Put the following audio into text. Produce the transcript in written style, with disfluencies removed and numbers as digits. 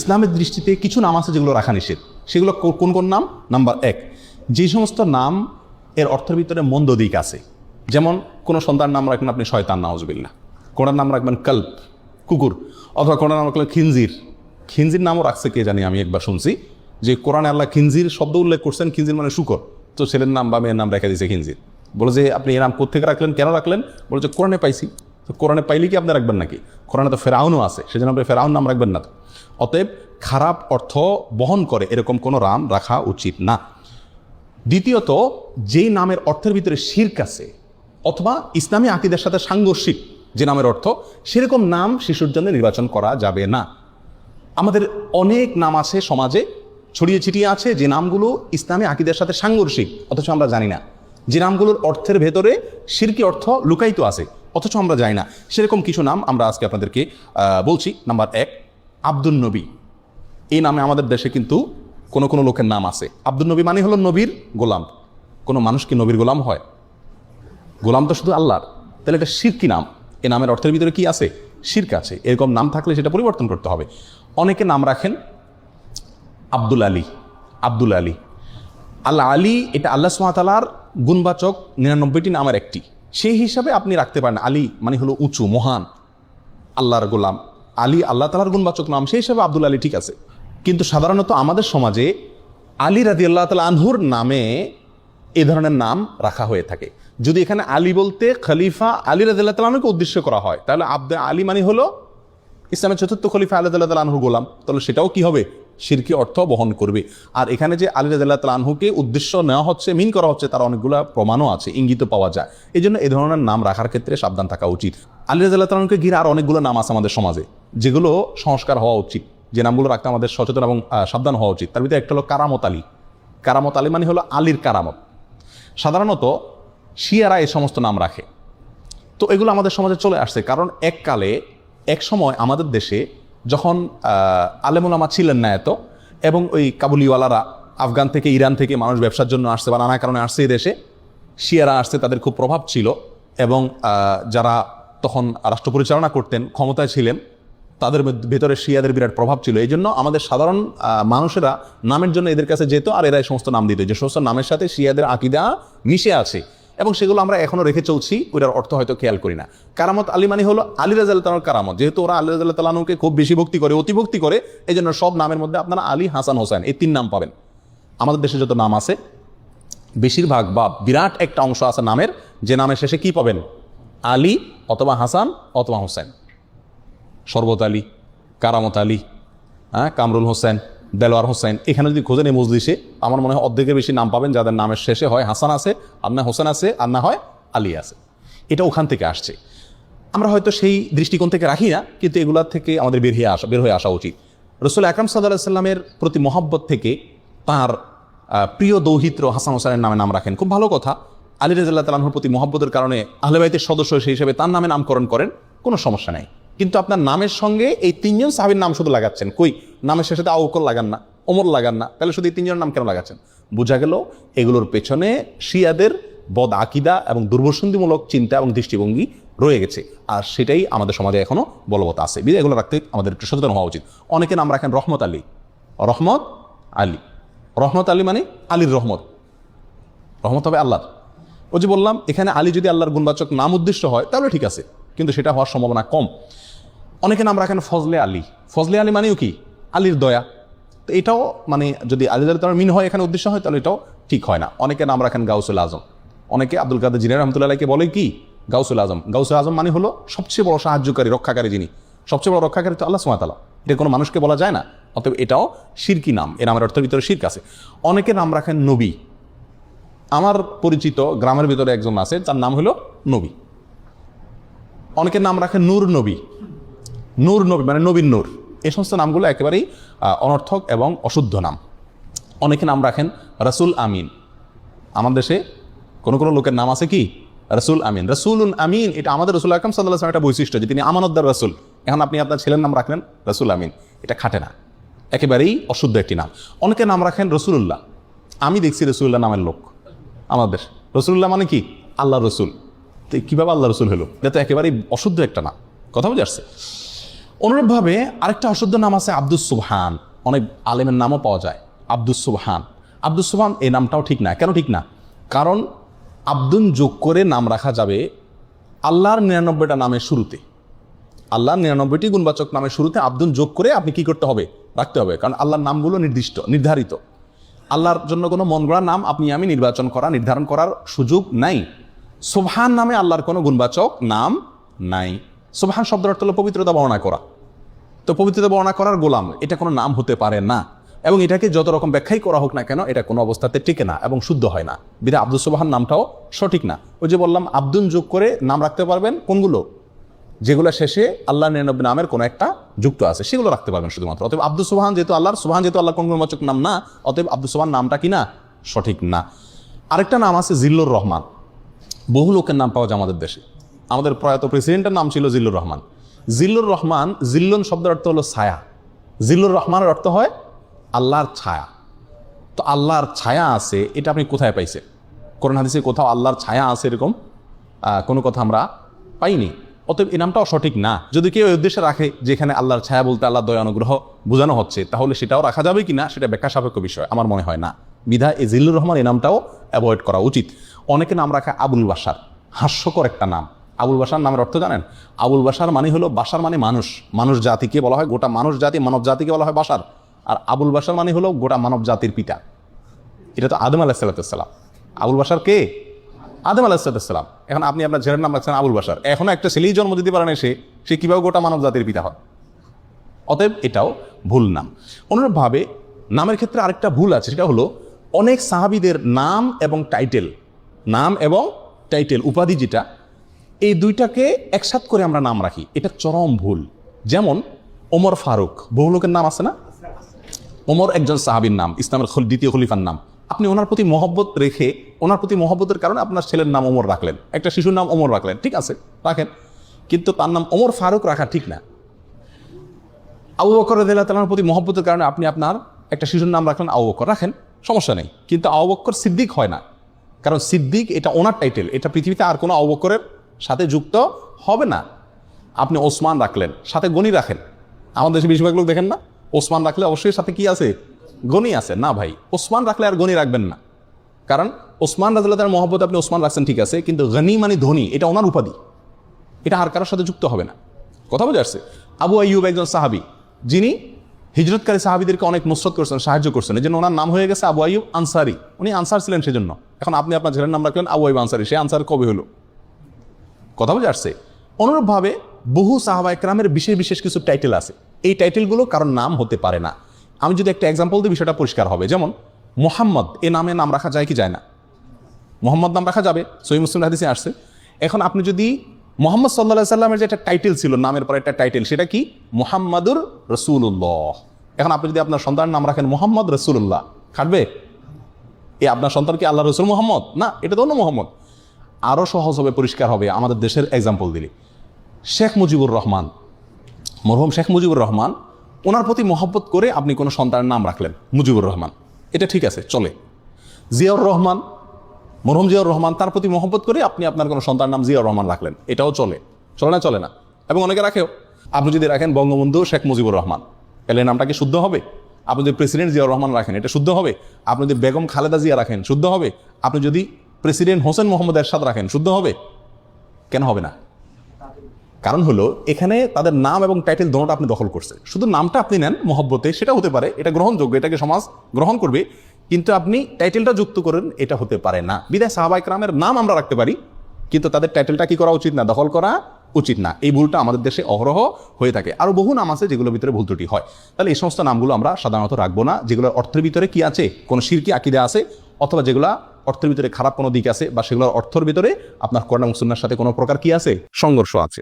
ইসলামের দৃষ্টিতে কিছু নাম আছে যেগুলো রাখা নিষেধ। সেগুলো কোন কোন নাম? নাম্বার 1, যে সমস্ত নাম এর অর্থের ভিতরে মন্দ দিক আছে, যেমন কোনো সন্তান নাম রাখবেন আপনি শয়তান, নাউজুবিল্লাহ। কোনার নাম রাখবেন কল্প, কুকুর, অথবা কোনার নাম রাখলেন খিনজির। খিনজির নামও রাখছে কে জানি, আমি একবার শুনছি যে কোরআনে আল্লাহ খিনজির শব্দ উল্লেখ করছেন, খিনজির মানে শুকর, তো ছেলের নাম বা মেয়ের নাম রেখে দিয়েছে খিনজির। বলে যে আপনি এই নাম কোথেকে রাখলেন, কেন রাখলেন? বলে যে কোরআনে পাইছি। তো কোরআনে পাইলে কি আপনি রাখবেন নাকি? কোরআনে তো ফেরাউনও আছে, সেজন্য আপনি ফেরাউন নাম রাখবেন না। অতএব খারাপ অর্থ বহন করে এরকম কোনো নাম রাখা উচিত না। দ্বিতীয়ত, যেই নামের অর্থের ভিতরে শিরক আছে অথবা ইসলামী আকীদার সাথে সাংঘর্ষিক যে নামের অর্থ, সেরকম নাম শিশুর জন্য নির্বাচন করা যাবে না। আমাদের অনেক নাম আছে সমাজে ছড়িয়ে ছিটিয়ে আছে, যে নামগুলো ইসলামী আকীদার সাথে সাংঘর্ষিক, অথচ আমরা জানি না। যে নামগুলোর অর্থের ভেতরে শিরকি অর্থ লুকায়িত আছে, অথচ আমরা জানি না। সেরকম কিছু নাম আমরা আজকে আপনাদেরকে বলছি। নাম্বার 1, আব্দুল নবী। এই নামে আমাদের দেশে কিন্তু কোনো লোকের নাম আছে। আব্দুল নবী মানে হলো নবীর গোলাম। কোনো মানুষ কি নবীর গোলাম হয়? গোলাম তো শুধু আল্লাহর। তাহলে এটা শিরকি নাম। এই নামের অর্থের ভিতরে কি আছে? শিরক আছে। এরকম নাম থাকলে সেটা পরিবর্তন করতে হবে। অনেকে নাম রাখেন আব্দুল আলী। আব্দুল আলী, আল্লাহ আলী, এটা আল্লাহ সুবহানাহু ওয়া তাআলার গুণবাচক 99টি নামের একটি। সেই হিসাবে আপনি রাখতে পারেন। আলী মানে হলো উঁচু, মহান, আল্লাহর গোলাম। আলী আল্লাহ তাআলার গুণবাচক নাম, সেই হিসাবে আব্দুল আলী ঠিক আছে। কিন্তু সাধারণত আমাদের সমাজে আলী রাদিয়াল্লাহু তাআলা আনহুর নামে এ ধরনের নাম রাখা হয়ে থাকে। যদি এখানে আলী বলতে খলিফা আলী রাদিয়াল্লাহু তাআলা আনহুকে উদ্দেশ্য করা হয়, তাহলে আলী মানে হলো ইসলামের চতুর্থ খলিফা আলী রাদিয়াল্লাহু তাআলা আনহুর গোলাম, তাহলে সেটাও কি হবে? শিরকি অর্থ বহন করবে। আর এখানে যে আলী রাদিয়াল্লাহু তাআলা আনহুকে উদ্দেশ্য নেওয়া হচ্ছে, মিন করা হচ্ছে, তার অনেকগুলো প্রমাণও আছে, ইঙ্গিত পাওয়া যায়। এই জন্য এই ধরনের নাম রাখার ক্ষেত্রে সাবধান থাকা উচিত। আলী রাদিয়াল্লাহু তাআলা আনহুকে ঘিরে আর অনেকগুলো নাম আছে আমাদের সমাজে, যেগুলো সংস্কার হওয়া উচিত, যে নামগুলো রাখতে আমাদের সচেতন এবং সাবধান হওয়া উচিত। তার ভিতরে একটা হলো কারামত আলী। কারামত আলী মানে হলো আলীর কারামত। সাধারণত শিয়ারা এই সমস্ত নাম রাখে। তো এগুলো আমাদের সমাজে চলে আসছে, কারণ এক সময় আমাদের দেশে যখন আলেম ওলামা ছিলেন না এত, এবং ওই কাবুলিওয়ালারা আফগান থেকে, ইরান থেকে মানুষ ব্যবসার জন্য আসছে বা নানা কারণে আসছে এই দেশে, শিয়ারা আসছে, তাদের খুব প্রভাব ছিল, এবং যারা তখন রাষ্ট্র পরিচালনা করতেন, ক্ষমতায় ছিলেন, তাদের ভেতরে শিয়াদের বিরাট প্রভাব ছিল। এই জন্য আমাদের সাধারণ মানুষেরা নামের জন্য এদের কাছে যেত, আর এরা এই সমস্ত নাম দিত যে সমস্ত নামের সাথে শিয়াদের আকীদা মিশে আছে, এবং সেগুলো আমরা এখনো রেখে চলছি, ওটার অর্থ হয়তো খেয়াল করি না। কারামত আলী মানে হলো আলী রাদিয়াল্লাহু তাআলার কারামত। যেহেতু ওরা আলী রাদিয়াল্লাহু তাআলাকে খুব বেশি ভক্তি করে, অতিভক্তি করে, এই জন্য সব নামের মধ্যে আপনারা আলী, হাসান, হোসেন এই 3 নাম পাবেন। আমাদের দেশে যত নাম আছে, বেশিরভাগ বা বিরাট একটা অংশ আছে নামের, যে নামের শেষে কি পাবেন? আলী অথবা হাসান অথবা হোসেন। শরবত আলী, কারামত আলী, কামরুল হোসেন, দেলোয়ার হোসেন। এখানে যদি খোঁজেন এই মজলিসে, আমার মনে হয় অর্ধেকের বেশি নাম পাবেন যাদের নামের শেষে হয় হাসান আছে, আর না হোসেন আছে, আর না হয় আলী আছে। এটা ওখান থেকে আসছে। আমরা হয়তো সেই দৃষ্টিকোণ থেকে রাখি না, কিন্তু এগুলার থেকে আমাদের বের হয়ে আসা উচিত। রাসূল আকরাম সাল্লাল্লাহু আলাইহি সাল্লামের প্রতি মহব্বত থেকে তার প্রিয় দৌহিত্র হাসান হোসেনের নামে নাম রাখেন, খুব ভালো কথা। আলী রাদিয়াল্লাহু তাআলা আনহুর প্রতি মহব্বতের কারণে আহলে বাইতের সদস্য সেই হিসেবে তার নামে নামকরণ করেন, কোনো সমস্যা নাই। কিন্তু আপনার নামের সঙ্গে এই 3 জন সাহাবীর নাম শুধু লাগাচ্ছেন, কই নামের শেষে আবু বকর লাগান না, ওমর লাগান না, তাহলে শুধু এই 3 জনের নাম কেন লাগাচ্ছেন? বোঝা গেল এগুলোর পেছনে শিয়াদের বদ আকীদা এবং দুর্বসন্ধিমূলক চিন্তা এবং দৃষ্টিভঙ্গি রয়ে গেছে, আর সেটাই আমাদের সমাজে এখনো বলবৎ আছে। বিধায় এগুলো রাখতে আমাদের একটু সচেতন হওয়া উচিত। অনেকে নাম রাখেন রহমত আলী। রহমত আলী, রহমত আলী মানে আলীর রহমত, রহমত হবে আল্লাহর। ওই যে বললাম, এখানে আলী যদি আল্লাহর গুণবাচক নাম উদ্দেশ্য হয় তাহলে ঠিক আছে, কিন্তু সেটা হওয়ার সম্ভাবনা কম। অনেকে নাম রাখেন ফজলে আলী। ফজলে আলী মানেও কি? আলীর দয়া। তো এটাও মানে যদি আলী তার মিন হয় এখানে উদ্দেশ্য হয়, তাহলে এটাও ঠিক হয় না। অনেকে নাম রাখেন গাউসুল আজম। অনেকে আব্দুল কাদের জিলানী রাহমাতুল্লাহ আলাইহিকে বলে কি? গাউসুল আজম। গাউসুল আজম মানে হলো সবচেয়ে বড় সাহায্যকারী, রক্ষাকারী। যিনি সবচেয়ে বড় রক্ষাকারী তো আল্লাহ সুবহানাহু ওয়া তাআলা। এটা কোনো মানুষকে বলা যায় না, অতএব এটাও শিরকি নাম। এর নামের অর্থের ভিতরে শিরক আছে। অনেকে নাম রাখেন নবী। আমার পরিচিত গ্রামের ভিতরে একজন আছে, তার নাম হলো নবী। অনেকের নাম রাখেন নূর নবী। নূর নবী মানে নবীর নূর। এই সমস্ত নামগুলো একেবারেই অনর্থক এবং অশুদ্ধ নাম। অনেকে নাম রাখেন রাসূল আমিন। আমার দেশে কোনো লোকের নাম আছে কি? রাসূল আমিন। রাসূলুন আমিন, এটা আমাদের রাসূল আকরাম সাল্লাল্লাহু আলাইহি ওয়াসাল্লাম একটা বৈশিষ্ট্য, যে তিনি আমানতদার রাসূল। এখন আপনি আপনার ছেলের নাম রাখলেন রাসূল আমিন, এটা খাটে না, একেবারেই অশুদ্ধ একটি নাম। অনেকে নাম রাখেন রসুলুল্লাহ। আমি দেখছি রসুলুল্লাহ নামের লোক আমাদের। রসুলুল্লাহ মানে কি? আল্লাহ রসুল। তো কীভাবে আল্লাহ রসুল হলো? এটা তো একেবারেই অশুদ্ধ একটা নাম। কথা বুঝে আসছে? অনুরূপভাবে আরেকটা অশুদ্ধ নাম আছে আব্দুস সুবহান, অনেক আলেমের নামও পাওয়া যায় আব্দুস সুবহান। আব্দুস সুবহান এই নামটাও ঠিক না। কেন ঠিক না? কারণ আব্দুন যোগ করে নাম রাখা যাবে আল্লাহর 99টা নামের শুরুতে। আল্লাহর 99টি গুণবাচক নামের শুরুতে আব্দুন যোগ করে আপনি কি করতে হবে? রাখতে হবে। কারণ আল্লাহর নামগুলো নির্ধারিত। আল্লাহর জন্য কোনো মন গড়া নাম আপনি আমি নির্ধারণ করার সুযোগ নাই। সুবহান নামে আল্লাহর কোনো গুণবাচক নাম নাই। সুবহান শব্দের অর্থ হলো পবিত্রতা বর্ণনা করা। তো পবিত্রতা বর্ণনা করার গোলাম, এটা কোনো নাম হতে পারে না। এবং এটাকে যত রকম ব্যাখ্যাই করা হোক না কেন, এটা কোনো অবস্থাতে টিকে না এবং শুদ্ধ হয় না। বিধায় আব্দুস সুবহান নামটাও সঠিক না। ওই যে বললাম, আব্দুন যোগ করে নাম রাখতে পারবেন কোনগুলো? যেগুলো শেষে আল্লাহ 99 নামের কোনো একটা যুক্ত আছে, সেগুলো রাখতে পারবেন শুধুমাত্র। অতএব আব্দুস সুবহান যেহেতু আল্লাহর কোন গুণবাচক নাম না, অতএব আব্দুস সুবহান নামটা কি না? সঠিক না। আরেকটা নাম আছে জিল্লুর রহমান। বহু লোকের নাম পাওয়া যায় আমাদের দেশে। আমাদের প্রয়াত প্রেসিডেন্টের নাম ছিল জিল্লুর রহমান। জিল্লুর রহমান, জিল্লুন শব্দের অর্থ হলো ছায়া। জিল্লুর রহমানের অর্থ হয় আল্লাহর ছায়া। তো আল্লাহর ছায়া আছে, এটা আপনি কোথায় পাইছেন? কোরআন হাদিসে কোথাও আল্লাহর ছায়া আছে এরকম কোনো কথা আমরা পাইনি। অতএব এই নামটাও সঠিক না। যদি কেউ এই উদ্দেশ্যে রাখে যেখানে আল্লাহর ছায়া বলতে আল্লাহ দয়া অনুগ্রহ বোঝানো হচ্ছে, তাহলে সেটাও রাখা যাবে কিনা সেটা ব্যাখ্যা সাপেক্ষ বিষয়, আমার মনে হয় না। বিধায় এই জিল্লুর রহমান এই নামটাও অ্যাভয়েড করা উচিত। অনেকে নাম রাখে আবুল বাশার, হাস্যকর একটা নাম। আবুল বাশার নামের অর্থ জানেন? আবুল বাশার মানে হলো, বাশার মানে মানুষ জাতিকে বলা হয়, গোটা মানব জাতিকে বলা হয় বাশার। আর আবুল বাশার মানে হলো গোটা মানব জাতির পিতা। এটা তো আদম আলাইহিস সালাম। আবুল বাশার কে? আদম আলাইহিস সালাম। এখন আপনি আপনার ছেলের নাম রাখছেন আবুল বাশার। এখনো একটা ছেলেই জন্ম দিতে পারে না, সে কিভাবে গোটা মানব জাতির পিতা হয়? অতএব এটাও ভুল নাম। অনুরূপভাবে নামের ক্ষেত্রে আরেকটা ভুল আছে, সেটা হলো অনেক সাহাবীদের নাম এবং টাইটেল উপাধি যেটা, এই দুইটাকে একসাথ করে আমরা নাম রাখি। এটা চরম ভুল। যেমন ওমর ফারুক, বহু লোকের নাম আছে না? ওমর একজন সাহাবীর নাম, ইসলামের দ্বিতীয় খলিফার নাম। আপনি ওনার প্রতি মহব্বত রেখে, ওনার প্রতি মহব্বতের কারণে আপনার ছেলের নাম ওমর রাখলেন, একটা শিশুর নাম ওমর রাখলেন, ঠিক আছে রাখেন, কিন্তু তার নাম ওমর ফারুক রাখা ঠিক না। আবু বকর রাদিয়াল্লাহু তাআলার প্রতি মহব্বতের কারণে আপনি আপনার একটা শিশুর নাম রাখলেন আবু বকর, রাখেন, সমস্যা নেই। কিন্তু আবু বকর সিদ্দিক হয় না, কারণ সিদ্দিক এটা ওনার টাইটেল, এটা পৃথিবীতে আর কোনো আবু বকরের সাথে যুক্ত হবে না। আপনি ওসমান রাখলেন, সাথে গনি রাখেন। আমাদের দেশে বেশিরভাগ লোক দেখেন না, ওসমান রাখলে অবশ্যই সাথে কি আছে? গনি আছে। না ভাই, ওসমান রাখলে আর গনি রাখবেন না। কারণ ওসমান রাদিয়াল্লাহু তাআলার মহব্বতে আপনি ওসমান রাখছেন, ঠিক আছে, কিন্তু গনি মানে ধনী, এটা ওনার উপাধি, এটা আর কারোর সাথে যুক্ত হবে না। কথা বোঝা যাচ্ছে? আবু আইয়ুব একজন সাহাবী, যিনি হিজরতকারী সাহাবীদেরকে অনেক নুসরত করছেন, সাহায্য করছেন, এই জন্য ওনার নাম হয়ে গেছে আবু আইয়ুব আনসারি। উনি আনসার ছিলেন সেজন্য। এখন আপনি আপনার ছেলের নাম রাখলেন আবু আইয়ুব আনসারি, সে আনসার কবে হলো? কথা বোঝা যাচ্ছে? অনুরূপভাবে বহু সাহাবা একরামের বিশেষ কিছু টাইটেল আছে, এই টাইটেলগুলো কারোর নাম হতে পারে না। আমি যদি একটা এক্সাম্পল দিই, বিষয়টা পরিষ্কার হবে। যেমন মোহাম্মদ, এ নামে নাম রাখা যায় কি যায় না? মোহাম্মদ নাম রাখা যাবে, সহিহ মুসলিম হাদিসে আসছে। এখন আপনি যদি মোহাম্মদ সাল্লাল্লাহু আলাইহি সাল্লামের যে একটা টাইটেল ছিল, নামের পরে একটা টাইটেল, সেটা কি? মুহাম্মাদুর রাসূলুল্লাহ। এখন আপনি যদি আপনার সন্তানের নাম রাখেন মোহাম্মদ রাসূলুল্লাহ, খাটবে? আপনার সন্তান কি আল্লাহ রসুল মোহাম্মদ? না, এটা তো অন্য মোহাম্মদ। আরও সহজ হবে, পরিষ্কার হবে আমাদের দেশের এক্সাম্পল দিলে। শেখ মুজিবুর রহমান, মরহুম শেখ মুজিবুর রহমান, ওনার প্রতি মহব্বত করে আপনি কোনো সন্তানের নাম রাখলেন মুজিবুর রহমান, এটা ঠিক আছে, চলে। জিয়াউর রহমান, মরহুম জিয়াউর রহমান, তার প্রতি মহব্বত করে আপনি আপনার কোনো সন্তানের নাম জিয়াউর রহমান রাখলেন, এটাও চলে। চলে না? চলে না। এবং অনেকে রাখেও। আপনি যদি রাখেন বঙ্গবন্ধু শেখ মুজিবুর রহমান, তাহলে নামটা কি শুদ্ধ হবে? আপনি যদি প্রেসিডেন্ট জিয়াউর রহমান রাখেন, এটা শুদ্ধ হবে? আপনি যদি বেগম খালেদা জিয়া রাখেন, শুদ্ধ হবে? আপনি যদি প্রেসিডেন্ট হোসেন মোহাম্মদ এরশাদ রাখেন, শুদ্ধ হবে? কেন হবে না? কারণ হলো এখানে তাদের নাম এবং টাইটেল দুটোটা আপনি দখল করছেন। শুধু নামটা আপনি নেন মহব্বতে, সেটা হতে পারে, এটা গ্রহণযোগ্য, এটাকে সমাজ গ্রহণ করবে, কিন্তু আপনি টাইটেলটা যুক্ত করেন, এটা হতে পারে না। বিদায় সাহাবা ইকরামের নাম আমরা রাখতে পারি, কিন্তু তাদের টাইটেলটা কি করা উচিত না? দখল করা উচিত না। এই ভুলটা আমাদের দেশে অহরহ হয়ে থাকে। আরও বহু নাম আছে যেগুলোর ভিতরে ভুল ত্রুটি হয়। তাহলে এই সমস্ত নামগুলো আমরা সাধারণত রাখবো না, যেগুলোর অর্থের ভিতরে কি আছে? কোনো শিরকি আকীদা আছে, অথবা যেগুলা অর্থের ভিতরে খারাপ কোনো দিক আছে, বা সেগুলোর অর্থের ভিতরে আপনার কোরআন এবং সুন্নাহর সাথে কোনো প্রকার কি আছে? সংঘর্ষ আছে।